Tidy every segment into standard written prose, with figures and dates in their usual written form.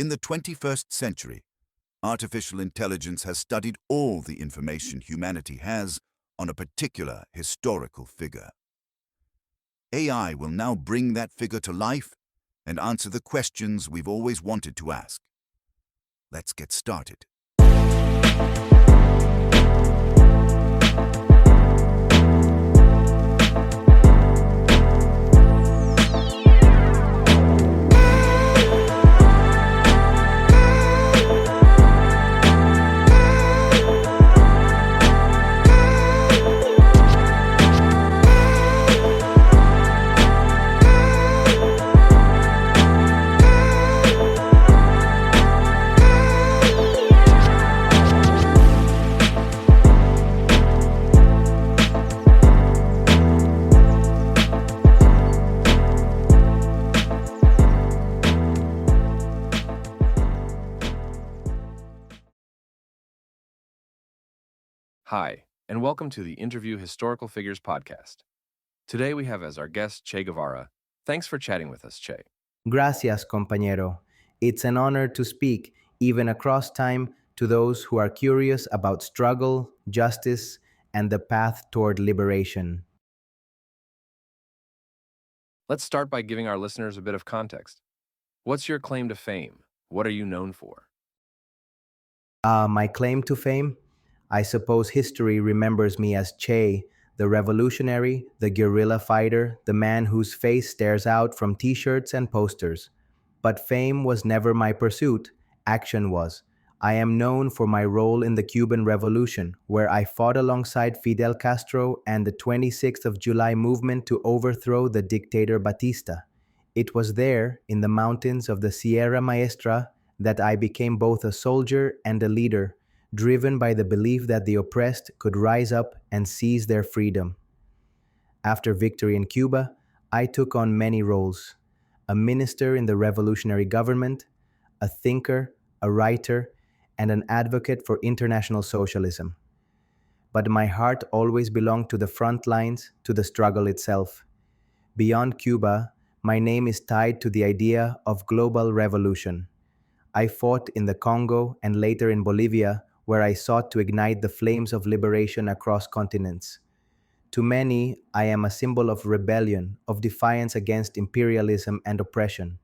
In the 21st century, artificial intelligence has studied all the information humanity has on a particular historical figure. AI will now bring that figure to life and answer the questions we've always wanted to ask. Let's get started. Hi, and welcome to the Interview Historical Figures podcast. Today we have as our guest Che Guevara. Thanks for chatting with us, Che. Gracias, compañero. It's an honor to speak, even across time, to those who are curious about struggle, justice, and the path toward liberation. Let's start by giving our listeners a bit of context. What's your claim to fame? What are you known for? My claim to fame? I suppose history remembers me as Che, the revolutionary, the guerrilla fighter, the man whose face stares out from t-shirts and posters. But fame was never my pursuit, action was. I am known for my role in the Cuban Revolution, where I fought alongside Fidel Castro and the 26th of July movement to overthrow the dictator Batista. It was there, in the mountains of the Sierra Maestra, that I became both a soldier and a leader, driven by the belief that the oppressed could rise up and seize their freedom. After victory in Cuba, I took on many roles: a minister in the revolutionary government, a thinker, a writer, and an advocate for international socialism. But my heart always belonged to the front lines, to the struggle itself. Beyond Cuba, my name is tied to the idea of global revolution. I fought in the Congo and later in Bolivia, where I sought to ignite the flames of liberation across continents. To many, I am a symbol of rebellion, of defiance against imperialism and oppression.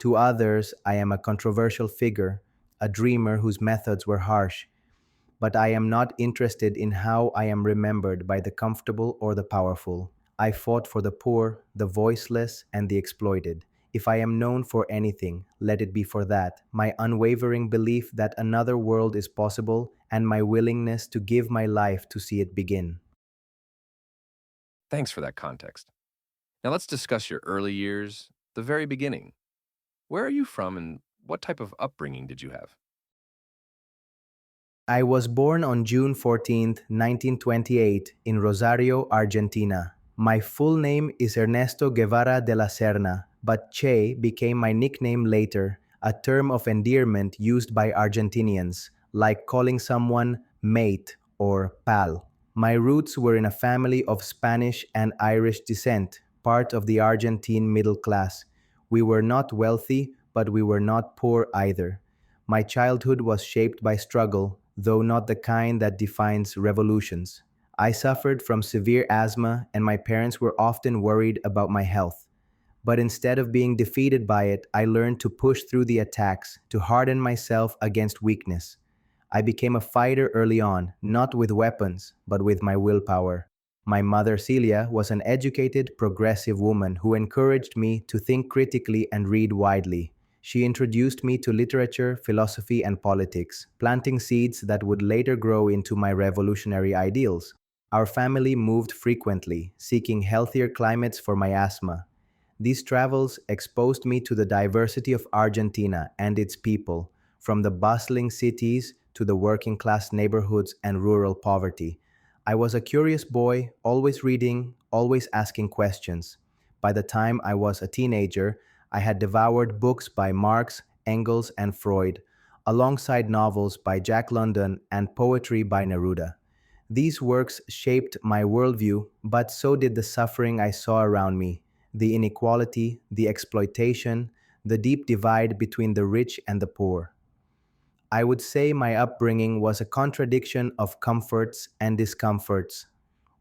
To others, I am a controversial figure, a dreamer whose methods were harsh. But I am not interested in how I am remembered by the comfortable or the powerful. I fought for the poor, the voiceless, and the exploited. If I am known for anything, let it be for that, my unwavering belief that another world is possible and my willingness to give my life to see it begin. Thanks for that context. Now let's discuss your early years, the very beginning. Where are you from and what type of upbringing did you have? I was born on June 14, 1928, in Rosario, Argentina. My full name is Ernesto Guevara de la Serna, but Che became my nickname later, a term of endearment used by Argentinians, like calling someone mate or pal. My roots were in a family of Spanish and Irish descent, part of the Argentine middle class. We were not wealthy, but we were not poor either. My childhood was shaped by struggle, though not the kind that defines revolutions. I suffered from severe asthma, and my parents were often worried about my health. But instead of being defeated by it, I learned to push through the attacks, to harden myself against weakness. I became a fighter early on, not with weapons, but with my willpower. My mother, Celia, was an educated, progressive woman who encouraged me to think critically and read widely. She introduced me to literature, philosophy, and politics, planting seeds that would later grow into my revolutionary ideals. Our family moved frequently, seeking healthier climates for my asthma. These travels exposed me to the diversity of Argentina and its people, from the bustling cities to the working class neighborhoods and rural poverty. I was a curious boy, always reading, always asking questions. By the time I was a teenager, I had devoured books by Marx, Engels, and Freud, alongside novels by Jack London and poetry by Neruda. These works shaped my worldview, but so did the suffering I saw around me, the inequality, the exploitation, the deep divide between the rich and the poor. I would say my upbringing was a contradiction of comforts and discomforts.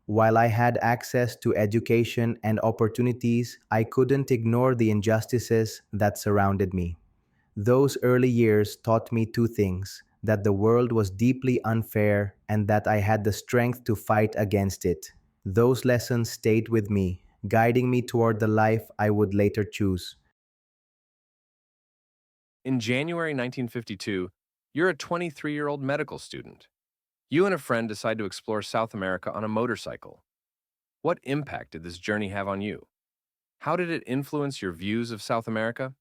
While I had access to education and opportunities, I couldn't ignore the injustices that surrounded me. Those early years taught me two things: that the world was deeply unfair and that I had the strength to fight against it. Those lessons stayed with me, guiding me toward the life I would later choose. In January 1952, you're a 23-year-old medical student. You and a friend decide to explore South America on a motorcycle. What impact did this journey have on you? How did it influence your views of South America?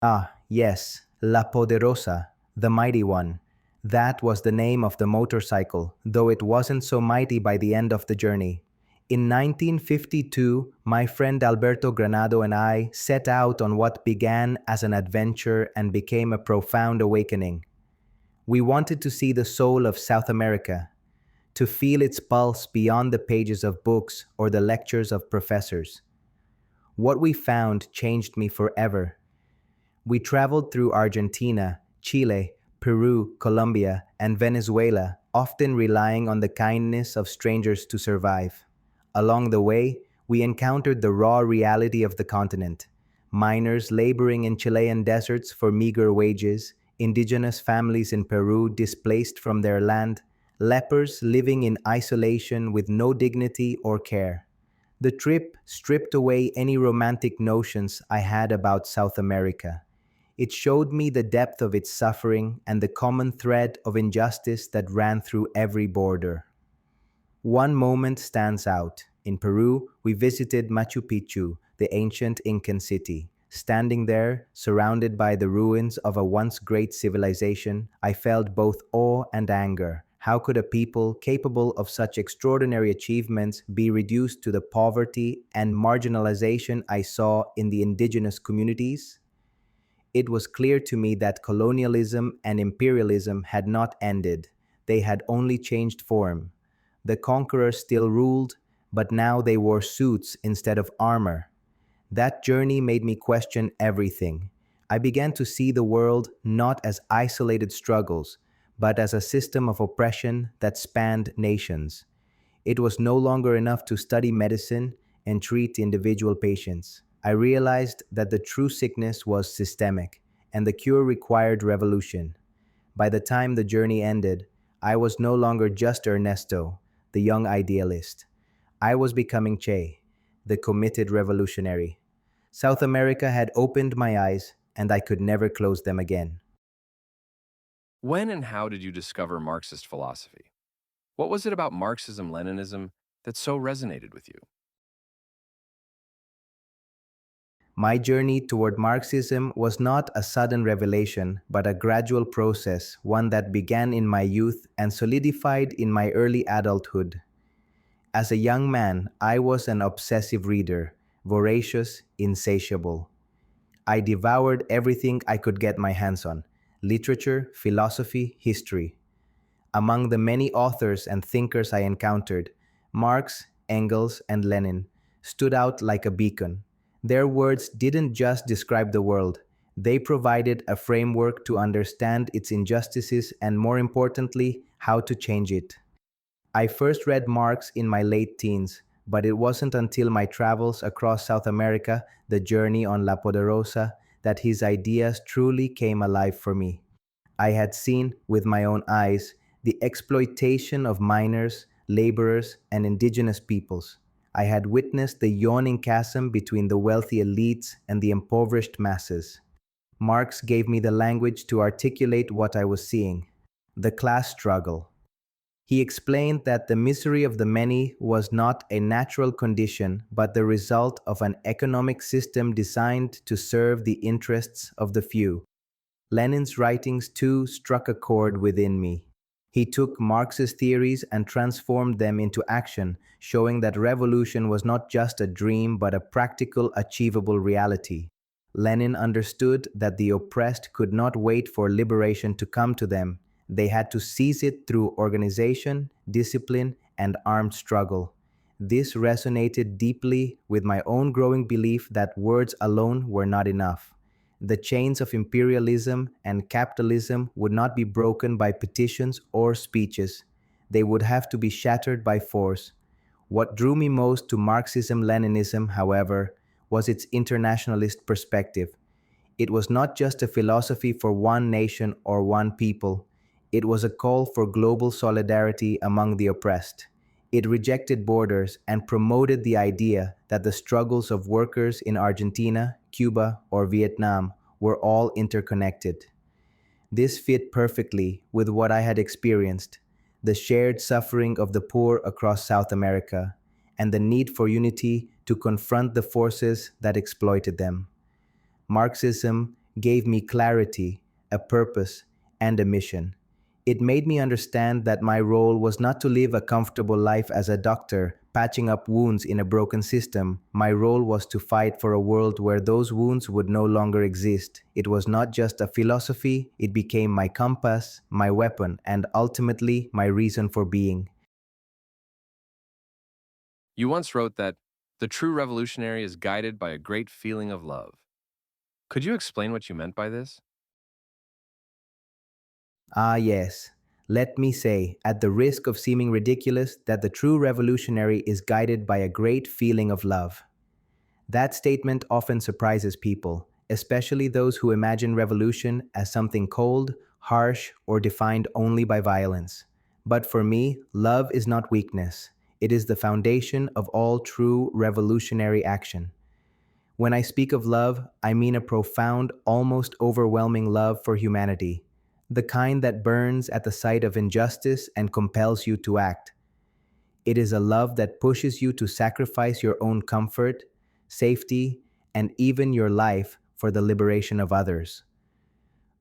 Ah, yes, La Poderosa, the mighty one. That was the name of the motorcycle, though it wasn't so mighty by the end of the journey. In 1952, my friend Alberto Granado and I set out on what began as an adventure and became a profound awakening. We wanted to see the soul of South America, to feel its pulse beyond the pages of books or the lectures of professors. What we found changed me forever. We traveled through Argentina, Chile, Peru, Colombia, and Venezuela, often relying on the kindness of strangers to survive. Along the way, we encountered the raw reality of the continent: miners laboring in Chilean deserts for meager wages, indigenous families in Peru displaced from their land, lepers living in isolation with no dignity or care. The trip stripped away any romantic notions I had about South America. It showed me the depth of its suffering and the common thread of injustice that ran through every border. One moment stands out. In Peru, we visited Machu Picchu, the ancient Incan city. Standing there, surrounded by the ruins of a once great civilization, I felt both awe and anger. How could a people capable of such extraordinary achievements be reduced to the poverty and marginalization I saw in the indigenous communities? It was clear to me that colonialism and imperialism had not ended. They had only changed form. The conquerors still ruled, but now they wore suits instead of armor. That journey made me question everything. I began to see the world not as isolated struggles, but as a system of oppression that spanned nations. It was no longer enough to study medicine and treat individual patients. I realized that the true sickness was systemic, and the cure required revolution. By the time the journey ended, I was no longer just Ernesto, the young idealist. I was becoming Che, the committed revolutionary. South America had opened my eyes, and I could never close them again. When and how did you discover Marxist philosophy? What was it about Marxism-Leninism that so resonated with you? My journey toward Marxism was not a sudden revelation, but a gradual process, one that began in my youth and solidified in my early adulthood. As a young man, I was an obsessive reader, voracious, insatiable. I devoured everything I could get my hands on: literature, philosophy, history. Among the many authors and thinkers I encountered, Marx, Engels, and Lenin stood out like a beacon. Their words didn't just describe the world, they provided a framework to understand its injustices and, more importantly, how to change it. I first read Marx in my late teens, but it wasn't until my travels across South America, the journey on La Poderosa, that his ideas truly came alive for me. I had seen, with my own eyes, the exploitation of miners, laborers, and indigenous peoples. I had witnessed the yawning chasm between the wealthy elites and the impoverished masses. Marx gave me the language to articulate what I was seeing: the class struggle. He explained that the misery of the many was not a natural condition, but the result of an economic system designed to serve the interests of the few. Lenin's writings, too, struck a chord within me. He took Marxist theories and transformed them into action, showing that revolution was not just a dream but a practical, achievable reality. Lenin understood that the oppressed could not wait for liberation to come to them. They had to seize it through organization, discipline, and armed struggle. This resonated deeply with my own growing belief that words alone were not enough. The chains of imperialism and capitalism would not be broken by petitions or speeches. They would have to be shattered by force. What drew me most to Marxism Leninism, however, was its internationalist perspective. It was not just a philosophy for one nation or one people, it was a call for global solidarity among the oppressed. It rejected borders and promoted the idea that the struggles of workers in Argentina, Cuba, or Vietnam were all interconnected. This fit perfectly with what I had experienced, the shared suffering of the poor across South America, and the need for unity to confront the forces that exploited them. Marxism gave me clarity, a purpose, and a mission. It made me understand that my role was not to live a comfortable life as a doctor, patching up wounds in a broken system. My role was to fight for a world where those wounds would no longer exist. It was not just a philosophy, it became my compass, my weapon, and ultimately my reason for being. You once wrote that the true revolutionary is guided by a great feeling of love. Could you explain what you meant by this? Ah, yes. Let me say, at the risk of seeming ridiculous, that the true revolutionary is guided by a great feeling of love. That statement often surprises people, especially those who imagine revolution as something cold, harsh, or defined only by violence. But for me, love is not weakness. It is the foundation of all true revolutionary action. When I speak of love, I mean a profound, almost overwhelming love for humanity, the kind that burns at the sight of injustice and compels you to act. It is a love that pushes you to sacrifice your own comfort, safety, and even your life for the liberation of others.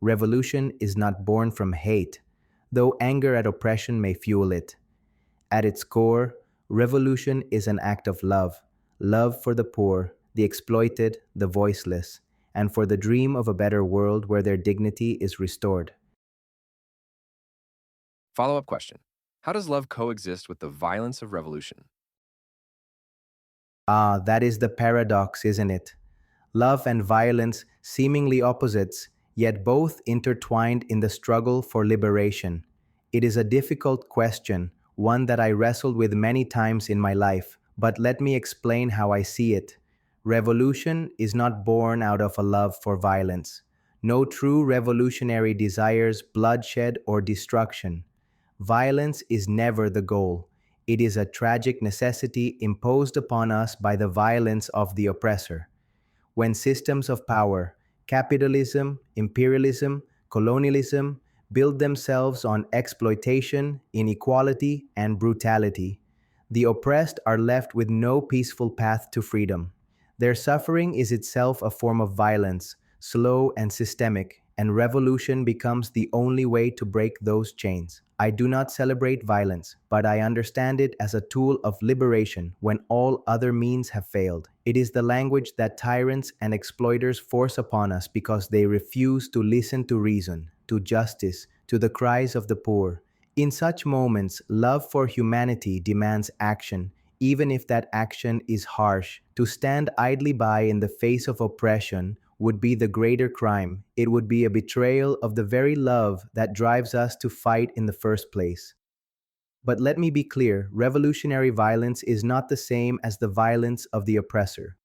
Revolution is not born from hate, though anger at oppression may fuel it. At its core, revolution is an act of love, love for the poor, the exploited, the voiceless, and for the dream of a better world where their dignity is restored. Follow-up question. How does love coexist with the violence of revolution? Ah, that is the paradox, isn't it? Love and violence, seemingly opposites, yet both intertwined in the struggle for liberation. It is a difficult question, one that I wrestled with many times in my life, but let me explain how I see it. Revolution is not born out of a love for violence. No true revolutionary desires bloodshed or destruction. Violence is never the goal. It is a tragic necessity imposed upon us by the violence of the oppressor. When systems of power, capitalism, imperialism, colonialism, build themselves on exploitation, inequality, and brutality, the oppressed are left with no peaceful path to freedom. Their suffering is itself a form of violence, slow and systemic, and revolution becomes the only way to break those chains. I do not celebrate violence, but I understand it as a tool of liberation when all other means have failed. It is the language that tyrants and exploiters force upon us because they refuse to listen to reason, to justice, to the cries of the poor. In such moments, love for humanity demands action, even if that action is harsh. To stand idly by in the face of oppression would be the greater crime. It would be a betrayal of the very love that drives us to fight in the first place. But let me be clear, revolutionary violence is not the same as the violence of the oppressor.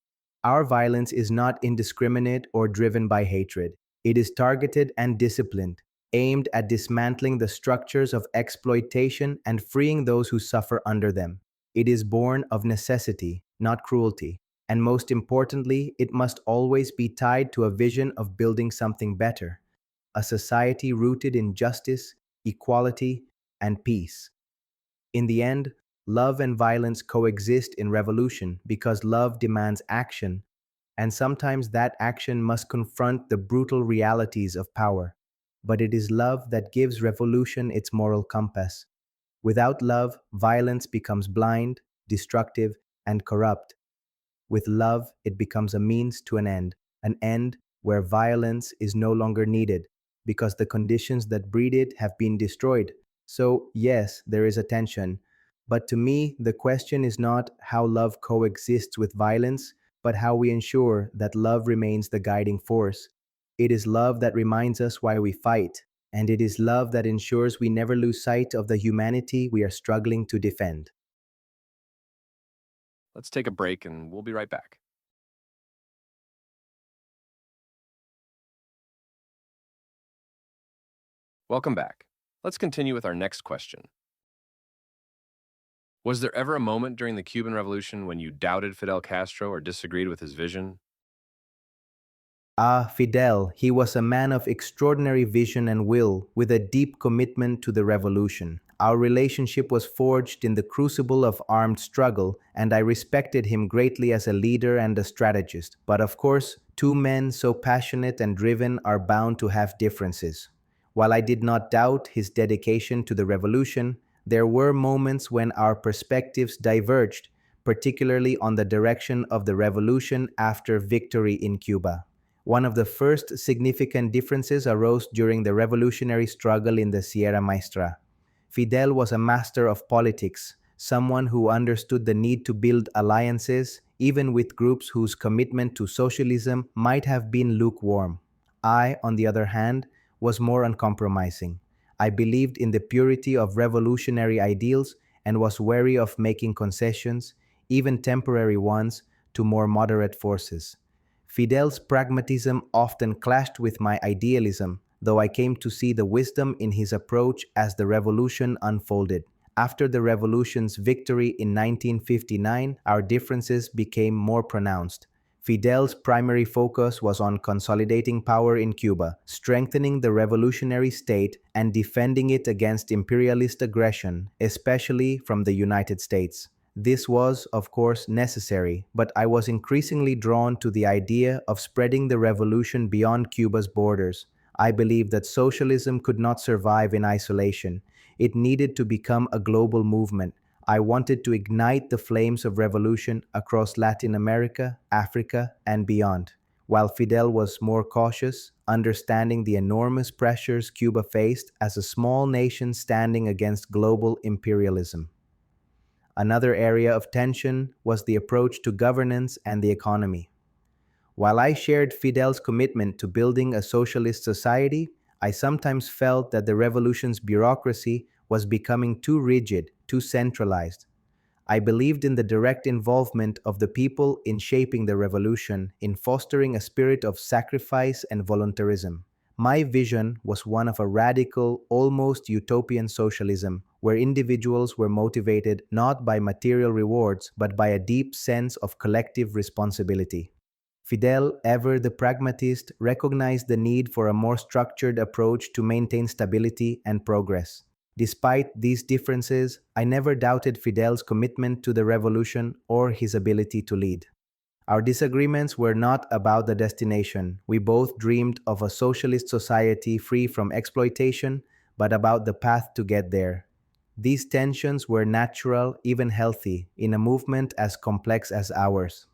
Our violence is not indiscriminate or driven by hatred. It is targeted and disciplined, aimed at dismantling the structures of exploitation and freeing those who suffer under them. It is born of necessity, not cruelty. And most importantly, it must always be tied to a vision of building something better, a society rooted in justice, equality, and peace. In the end, love and violence coexist in revolution because love demands action, and sometimes that action must confront the brutal realities of power. But it is love that gives revolution its moral compass. Without love, violence becomes blind, destructive, and corrupt. With love, it becomes a means to an end where violence is no longer needed because the conditions that breed it have been destroyed. So, yes, there is a tension, But to me, the question is not how love coexists with violence, but how we ensure that love remains the guiding force. It is love that reminds us why we fight, and it is love that ensures we never lose sight of the humanity we are struggling to defend. Let's take a break and we'll be right back. Welcome back. Let's continue with our next question. Was there ever a moment during the Cuban Revolution when you doubted Fidel Castro or disagreed with his vision? Ah, Fidel, he was a man of extraordinary vision and will, with a deep commitment to the revolution. Our relationship was forged in the crucible of armed struggle, and I respected him greatly as a leader and a strategist. But of course, two men so passionate and driven are bound to have differences. While I did not doubt his dedication to the revolution, there were moments when our perspectives diverged, particularly on the direction of the revolution after victory in Cuba. One of the first significant differences arose during the revolutionary struggle in the Sierra Maestra. Fidel was a master of politics, someone who understood the need to build alliances, even with groups whose commitment to socialism might have been lukewarm. I, on the other hand, was more uncompromising. I believed in the purity of revolutionary ideals and was wary of making concessions, even temporary ones, to more moderate forces. Fidel's pragmatism often clashed with my idealism, though I came to see the wisdom in his approach as the revolution unfolded. After the revolution's victory in 1959, our differences became more pronounced. Fidel's primary focus was on consolidating power in Cuba, strengthening the revolutionary state, and defending it against imperialist aggression, especially from the United States. This was, of course, necessary, but I was increasingly drawn to the idea of spreading the revolution beyond Cuba's borders. I believed that socialism could not survive in isolation. It needed to become a global movement. I wanted to ignite the flames of revolution across Latin America, Africa, and beyond. While Fidel was more cautious, understanding the enormous pressures Cuba faced as a small nation standing against global imperialism. Another area of tension was the approach to governance and the economy. While I shared Fidel's commitment to building a socialist society, I sometimes felt that the revolution's bureaucracy was becoming too rigid, too centralized. I believed in the direct involvement of the people in shaping the revolution, in fostering a spirit of sacrifice and voluntarism. My vision was one of a radical, almost utopian socialism, where individuals were motivated not by material rewards, but by a deep sense of collective responsibility. Fidel, ever the pragmatist, recognized the need for a more structured approach to maintain stability and progress. Despite these differences, I never doubted Fidel's commitment to the revolution or his ability to lead. Our disagreements were not about the destination. We both dreamed of a socialist society free from exploitation, but about the path to get there. These tensions were natural, even healthy, in a movement as complex as ours.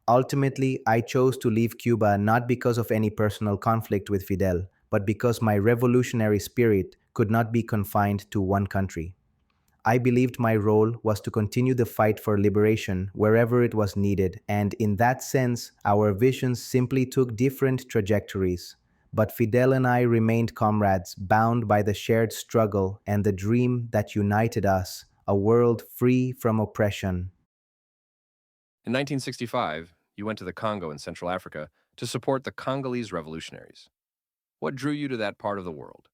Ultimately, I chose to leave Cuba not because of any personal conflict with Fidel, but because my revolutionary spirit could not be confined to one country. I believed my role was to continue the fight for liberation wherever it was needed, and in that sense, our visions simply took different trajectories. But Fidel and I remained comrades, bound by the shared struggle and the dream that united us, a world free from oppression. In 1965, you went to the Congo in Central Africa to support the Congolese revolutionaries. What drew you to that part of the world?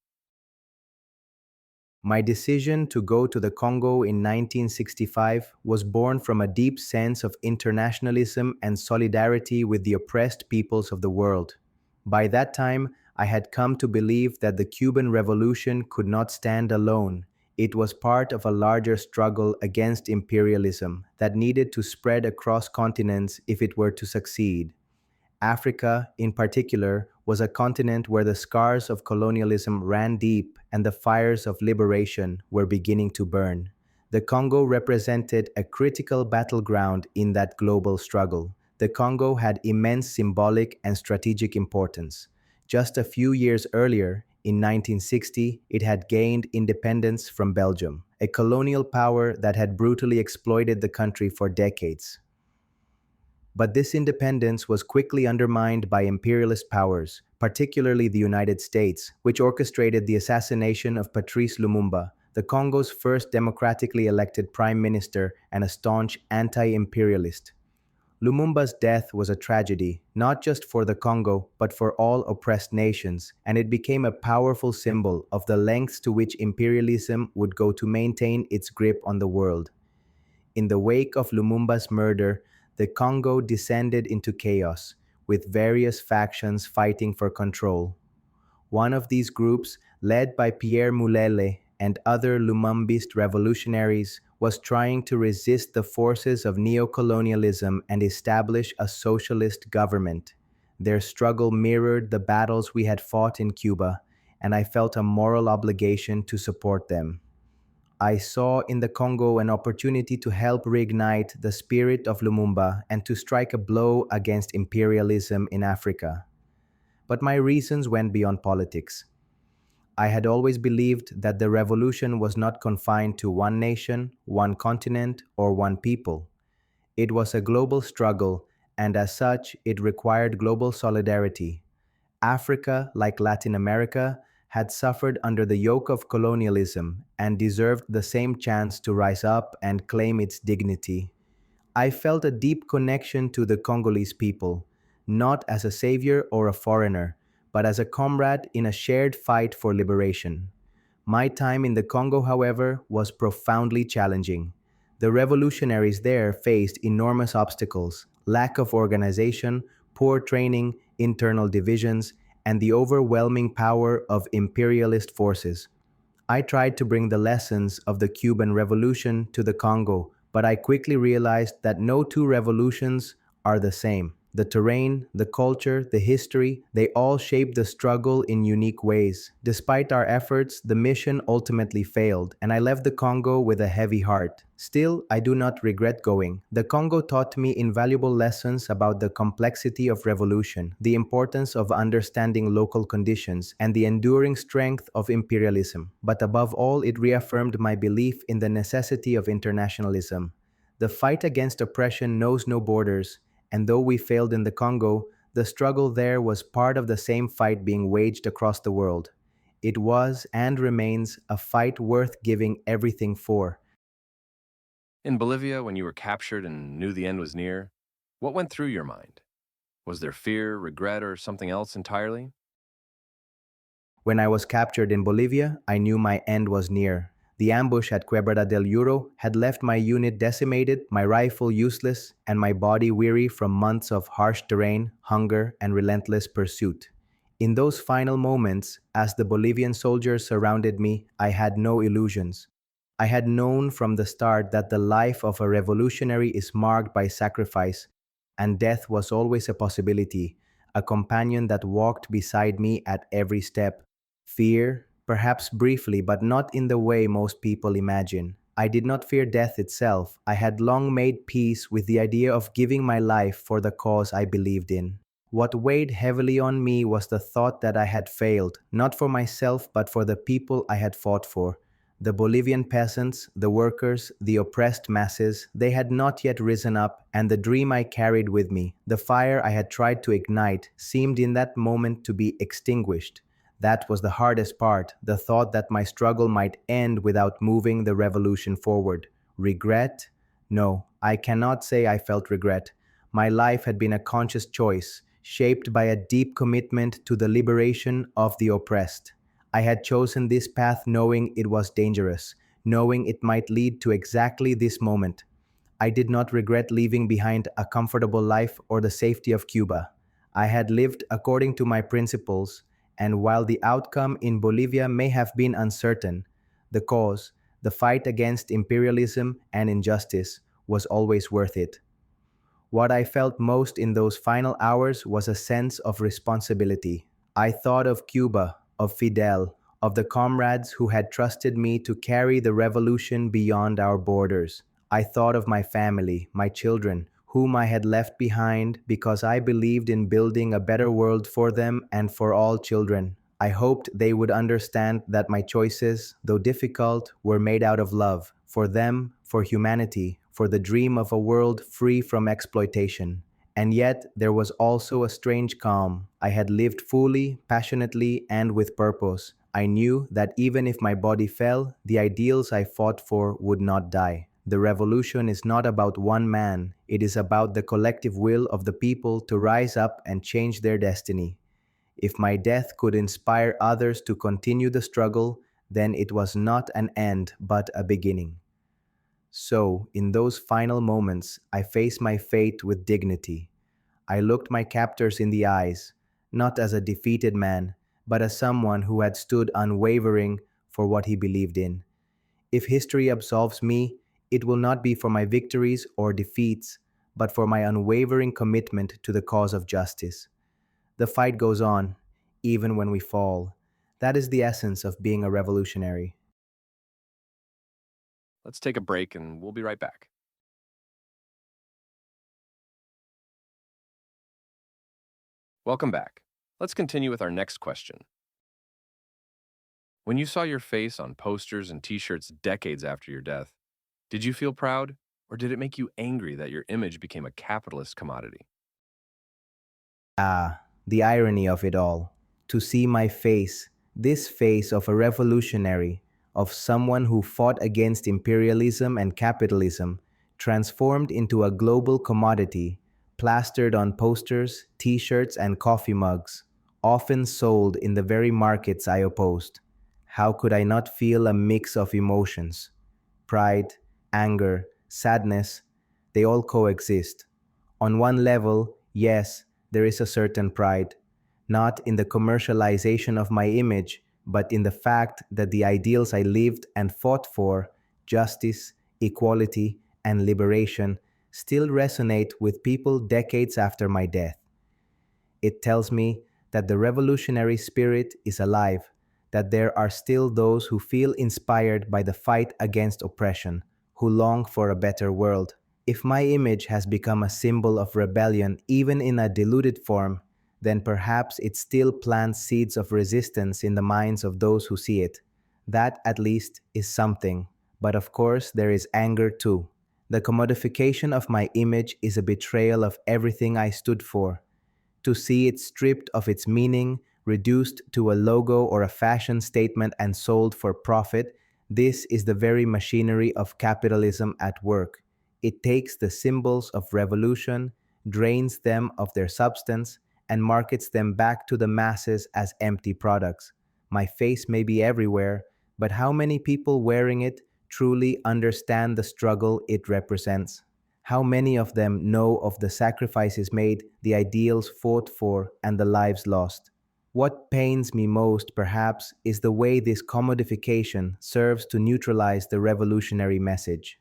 My decision to go to the Congo in 1965 was born from a deep sense of internationalism and solidarity with the oppressed peoples of the world. By that time, I had come to believe that the Cuban Revolution could not stand alone. It was part of a larger struggle against imperialism that needed to spread across continents if it were to succeed. Africa, in particular, was a continent where the scars of colonialism ran deep and the fires of liberation were beginning to burn. The Congo represented a critical battleground in that global struggle. The Congo had immense symbolic and strategic importance. Just a few years earlier, in 1960, it had gained independence from Belgium, a colonial power that had brutally exploited the country for decades. But this independence was quickly undermined by imperialist powers, particularly the United States, which orchestrated the assassination of Patrice Lumumba, the Congo's first democratically elected prime minister and a staunch anti-imperialist. Lumumba's death was a tragedy, not just for the Congo, but for all oppressed nations, and it became a powerful symbol of the lengths to which imperialism would go to maintain its grip on the world. In the wake of Lumumba's murder, the Congo descended into chaos, with various factions fighting for control. One of these groups, led by Pierre Mulele and other Lumumbist revolutionaries, was trying to resist the forces of neocolonialism and establish a socialist government. Their struggle mirrored the battles we had fought in Cuba, and I felt a moral obligation to support them. I saw in the Congo an opportunity to help reignite the spirit of Lumumba and to strike a blow against imperialism in Africa. But my reasons went beyond politics. I had always believed that the revolution was not confined to one nation, one continent, or one people. It was a global struggle, and as such, it required global solidarity. Africa, like Latin America, had suffered under the yoke of colonialism and deserved the same chance to rise up and claim its dignity. I felt a deep connection to the Congolese people, not as a savior or a foreigner, but as a comrade in a shared fight for liberation. My time in the Congo, however, was profoundly challenging. The revolutionaries there faced enormous obstacles: lack of organization, poor training, internal divisions, and the overwhelming power of imperialist forces. I tried to bring the lessons of the Cuban Revolution to the Congo, but I quickly realized that no two revolutions are the same. The terrain, the culture, the history, they all shape the struggle in unique ways. Despite our efforts, the mission ultimately failed, and I left the Congo with a heavy heart. Still, I do not regret going. The Congo taught me invaluable lessons about the complexity of revolution, the importance of understanding local conditions, and the enduring strength of imperialism. But above all, it reaffirmed my belief in the necessity of internationalism. The fight against oppression knows no borders, and though we failed in the Congo, the struggle there was part of the same fight being waged across the world. It was and remains a fight worth giving everything for. In Bolivia, when you were captured and knew the end was near, what went through your mind? Was there fear, regret, or something else entirely? When I was captured in Bolivia, I knew my end was near. The ambush at Quebrada del Euro had left my unit decimated, my rifle useless, and my body weary from months of harsh terrain, hunger, and relentless pursuit. In those final moments, as the Bolivian soldiers surrounded me, I had no illusions. I had known from the start that the life of a revolutionary is marked by sacrifice, and death was always a possibility, a companion that walked beside me at every step. Fear, perhaps briefly, but not in the way most people imagine. I did not fear death itself. I had long made peace with the idea of giving my life for the cause I believed in. What weighed heavily on me was the thought that I had failed, not for myself, but for the people I had fought for. The Bolivian peasants, the workers, the oppressed masses, they had not yet risen up, and the dream I carried with me, the fire I had tried to ignite, seemed in that moment to be extinguished. That was the hardest part, the thought that my struggle might end without moving the revolution forward. Regret? No, I cannot say I felt regret. My life had been a conscious choice, shaped by a deep commitment to the liberation of the oppressed. I had chosen this path knowing it was dangerous, knowing it might lead to exactly this moment. I did not regret leaving behind a comfortable life or the safety of Cuba. I had lived according to my principles, and while the outcome in Bolivia may have been uncertain, the cause, the fight against imperialism and injustice, was always worth it. What I felt most in those final hours was a sense of responsibility. I thought of Cuba, of Fidel, of the comrades who had trusted me to carry the revolution beyond our borders. I thought of my family, my children, whom I had left behind because I believed in building a better world for them and for all children. I hoped they would understand that my choices, though difficult, were made out of love for them, for humanity, for the dream of a world free from exploitation. And yet, there was also a strange calm. I had lived fully, passionately, and with purpose. I knew that even if my body fell, the ideals I fought for would not die. The revolution is not about one man, it is about the collective will of the people to rise up and change their destiny. If my death could inspire others to continue the struggle, then it was not an end but a beginning. So, in those final moments, I faced my fate with dignity. I looked my captors in the eyes, not as a defeated man, but as someone who had stood unwavering for what he believed in. If history absolves me, it will not be for my victories or defeats, but for my unwavering commitment to the cause of justice. The fight goes on, even when we fall. That is the essence of being a revolutionary. Let's take a break and we'll be right back. Welcome back. Let's continue with our next question. When you saw your face on posters and t-shirts decades after your death, did you feel proud, or did it make you angry that your image became a capitalist commodity? Ah, the irony of it all. To see my face, this face of a revolutionary, of someone who fought against imperialism and capitalism, transformed into a global commodity, plastered on posters, t shirts, and coffee mugs, often sold in the very markets I opposed. How could I not feel a mix of emotions? Pride, anger, sadness, they all coexist. On one level, yes, there is a certain pride, not in the commercialization of my image, but in the fact that the ideals I lived and fought for, justice, equality, and liberation, still resonate with people decades after my death. It tells me that the revolutionary spirit is alive, that there are still those who feel inspired by the fight against oppression, who long for a better world. If my image has become a symbol of rebellion, even in a diluted form, then perhaps it still plants seeds of resistance in the minds of those who see it. That, at least, is something. But of course, there is anger too. The commodification of my image is a betrayal of everything I stood for. To see it stripped of its meaning, reduced to a logo or a fashion statement and sold for profit, this is the very machinery of capitalism at work. It takes the symbols of revolution, drains them of their substance, and markets them back to the masses as empty products. My face may be everywhere, but how many people wearing it truly understand the struggle it represents? How many of them know of the sacrifices made, the ideals fought for, and the lives lost? What pains me most, perhaps, is the way this commodification serves to neutralize the revolutionary message.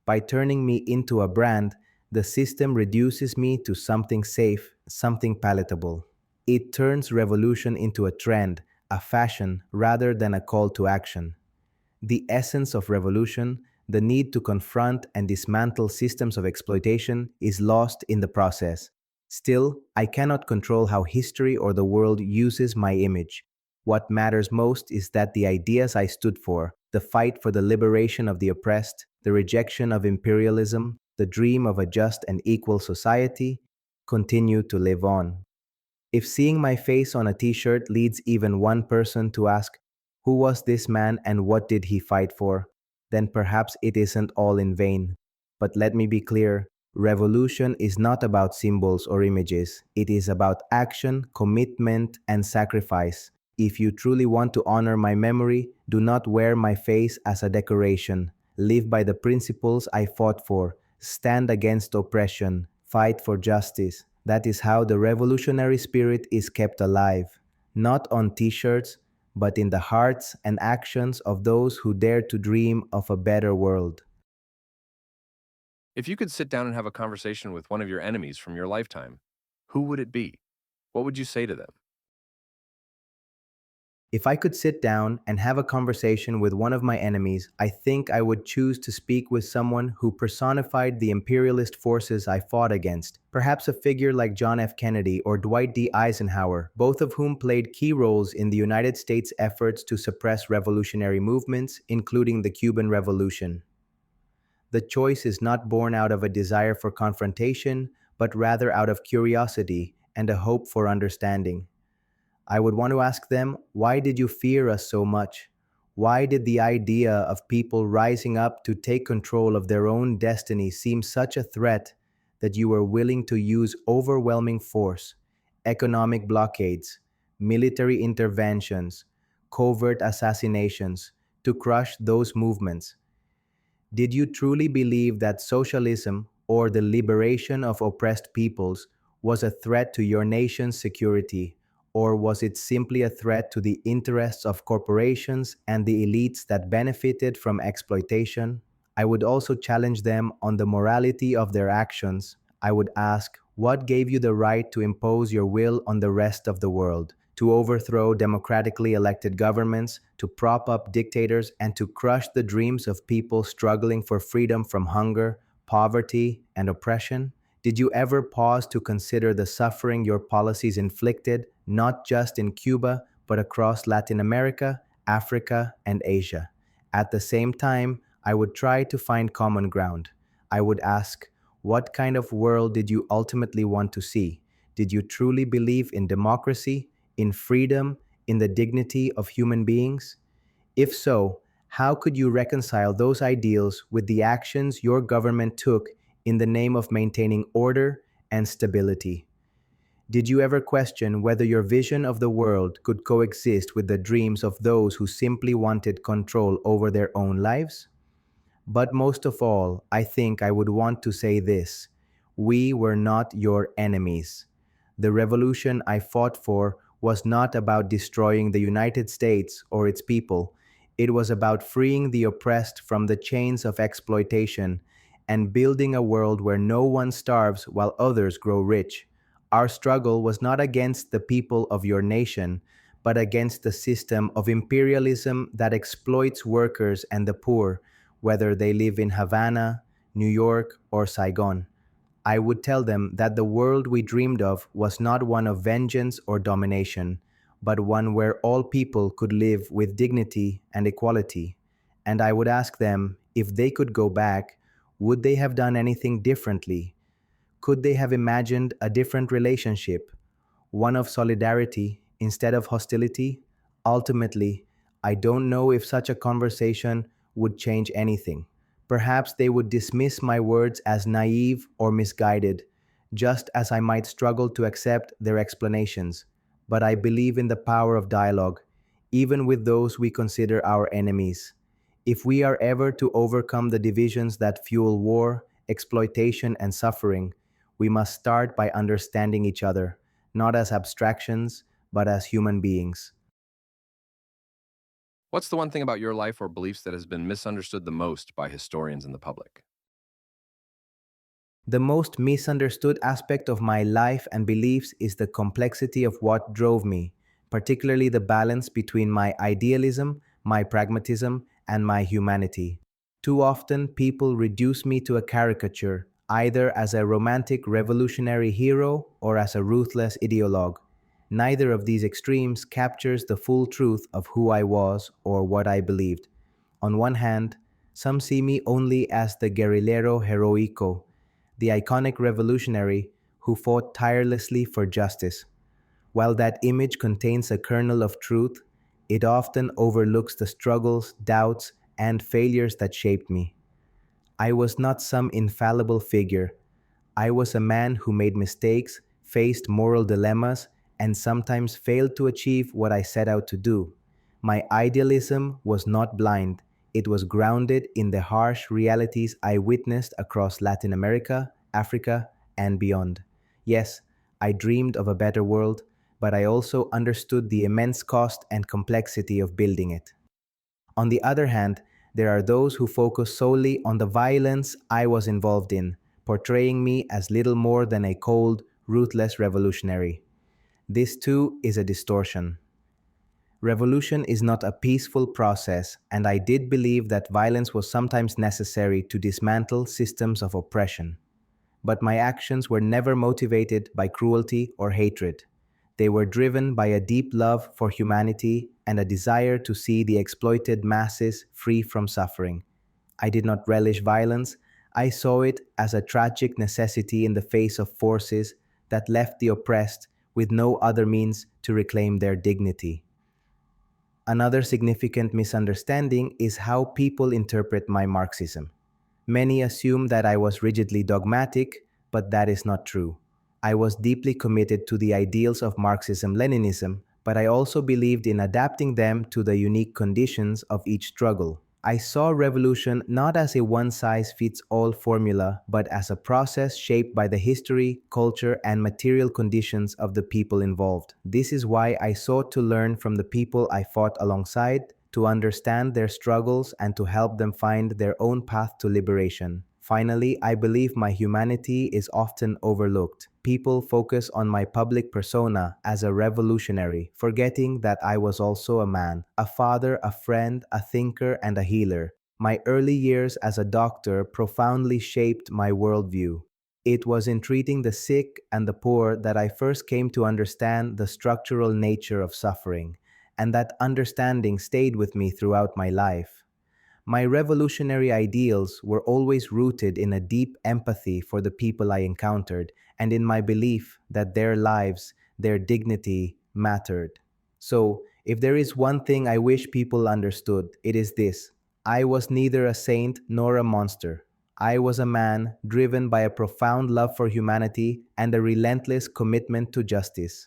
By turning me into a brand, the system reduces me to something safe, something palatable. It turns revolution into a trend, a fashion, rather than a call to action. The essence of revolution, the need to confront and dismantle systems of exploitation, is lost in the process. Still, I cannot control how history or the world uses my image. What matters most is that the ideas I stood for, the fight for the liberation of the oppressed, the rejection of imperialism, the dream of a just and equal society, continue to live on. If seeing my face on a t shirt leads even one person to ask, who was this man and what did he fight for? Then perhaps it isn't all in vain. But let me be clear, revolution is not about symbols or images. It is about action, commitment, and sacrifice. If you truly want to honor my memory, do not wear my face as a decoration. Live by the principles I fought for. Stand against oppression. Fight for justice. That is how the revolutionary spirit is kept alive. Not on t shirts, but in the hearts and actions of those who dare to dream of a better world. If you could sit down and have a conversation with one of your enemies from your lifetime, who would it be? What would you say to them? If I could sit down and have a conversation with one of my enemies, I think I would choose to speak with someone who personified the imperialist forces I fought against, perhaps a figure like John F. Kennedy or Dwight D. Eisenhower, both of whom played key roles in the United States' efforts to suppress revolutionary movements, including the Cuban Revolution. The choice is not born out of a desire for confrontation, but rather out of curiosity and a hope for understanding. I would want to ask them, why did you fear us so much? Why did the idea of people rising up to take control of their own destiny seem such a threat that you were willing to use overwhelming force, economic blockades, military interventions, covert assassinations to crush those movements? Did you truly believe that socialism or the liberation of oppressed peoples was a threat to your nation's security, or was it simply a threat to the interests of corporations and the elites that benefited from exploitation? I would also challenge them on the morality of their actions. I would ask, what gave you the right to impose your will on the rest of the world, to overthrow democratically elected governments, to prop up dictators, and to crush the dreams of people struggling for freedom from hunger, poverty, and oppression? Did you ever pause to consider the suffering your policies inflicted, not just in Cuba, but across Latin America, Africa, and Asia? At the same time, I would try to find common ground. I would ask, what kind of world did you ultimately want to see? Did you truly believe in democracy, in freedom, in the dignity of human beings? If so, how could you reconcile those ideals with the actions your government took in the name of maintaining order and stability? Did you ever question whether your vision of the world could coexist with the dreams of those who simply wanted control over their own lives? But most of all, I think I would want to say this: we were not your enemies. The revolution I fought for was not about destroying the United States or its people. It was about freeing the oppressed from the chains of exploitation and building a world where no one starves while others grow rich. Our struggle was not against the people of your nation, but against the system of imperialism that exploits workers and the poor, whether they live in Havana, New York, or Saigon. I would tell them that the world we dreamed of was not one of vengeance or domination, but one where all people could live with dignity and equality. And I would ask them, if they could go back, would they have done anything differently? Could they have imagined a different relationship, one of solidarity instead of hostility? Ultimately, I don't know if such a conversation would change anything. Perhaps they would dismiss my words as naive or misguided, just as I might struggle to accept their explanations. But I believe in the power of dialogue, even with those we consider our enemies. If we are ever to overcome the divisions that fuel war, exploitation, and suffering, we must start by understanding each other, not as abstractions, but as human beings. What's the one thing about your life or beliefs that has been misunderstood the most by historians and the public? The most misunderstood aspect of my life and beliefs is the complexity of what drove me, particularly the balance between my idealism, my pragmatism, and my humanity. Too often, people reduce me to a caricature, either as a romantic revolutionary hero or as a ruthless ideologue. Neither of these extremes captures the full truth of who I was or what I believed. On one hand, some see me only as the guerrillero heroico, the iconic revolutionary who fought tirelessly for justice. While that image contains a kernel of truth, it often overlooks the struggles, doubts, and failures that shaped me. I was not some infallible figure. I was a man who made mistakes, faced moral dilemmas, and sometimes failed to achieve what I set out to do. My idealism was not blind. It was grounded in the harsh realities I witnessed across Latin America, Africa, and beyond. Yes, I dreamed of a better world, but I also understood the immense cost and complexity of building it. On the other hand, there are those who focus solely on the violence I was involved in, portraying me as little more than a cold, ruthless revolutionary. This too is a distortion. Revolution is not a peaceful process, and I did believe that violence was sometimes necessary to dismantle systems of oppression. But my actions were never motivated by cruelty or hatred. They were driven by a deep love for humanity and a desire to see the exploited masses free from suffering. I did not relish violence. I saw it as a tragic necessity in the face of forces that left the oppressed with no other means to reclaim their dignity. Another significant misunderstanding is how people interpret my Marxism. Many assume that I was rigidly dogmatic, but that is not true. I was deeply committed to the ideals of Marxism-Leninism, but I also believed in adapting them to the unique conditions of each struggle. I saw revolution not as a one-size-fits-all formula, but as a process shaped by the history, culture, and material conditions of the people involved. This is why I sought to learn from the people I fought alongside, to understand their struggles, and to help them find their own path to liberation. Finally, I believe my humanity is often overlooked. People focus on my public persona as a revolutionary, forgetting that I was also a man, a father, a friend, a thinker, and a healer. My early years as a doctor profoundly shaped my worldview. It was in treating the sick and the poor that I first came to understand the structural nature of suffering, and that understanding stayed with me throughout my life. My revolutionary ideals were always rooted in a deep empathy for the people I encountered and in my belief that their lives, their dignity, mattered. So, if there is one thing I wish people understood, it is this: I was neither a saint nor a monster. I was a man driven by a profound love for humanity and a relentless commitment to justice.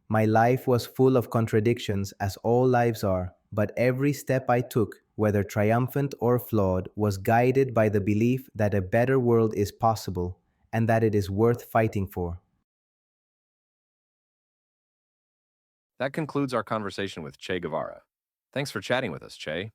My life was full of contradictions, as all lives are, but every step I took, whether triumphant or flawed, was guided by the belief that a better world is possible and that it is worth fighting for. That concludes our conversation with Che Guevara. Thanks for chatting with us, Che.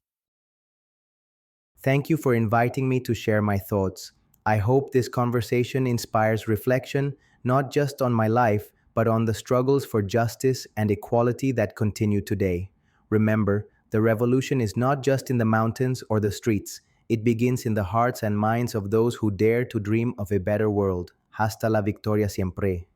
Thank you for inviting me to share my thoughts. I hope this conversation inspires reflection, not just on my life, but on the struggles for justice and equality that continue today. Remember, the revolution is not just in the mountains or the streets. It begins in the hearts and minds of those who dare to dream of a better world. Hasta la victoria siempre.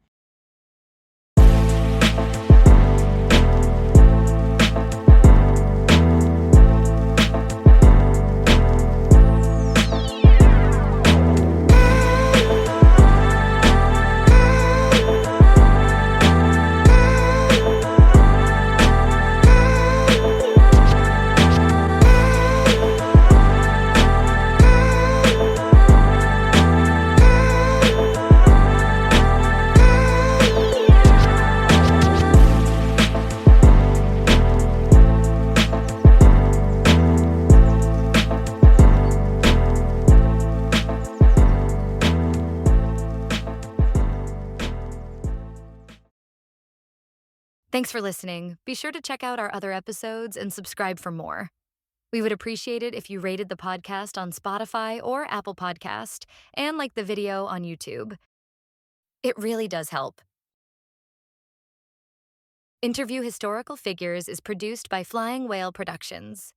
Thanks for listening. Be sure to check out our other episodes and subscribe for more. We would appreciate it if you rated the podcast on Spotify or Apple Podcast and liked the video on YouTube. It really does help. Interview Historical Figures is produced by Flying Whale Productions.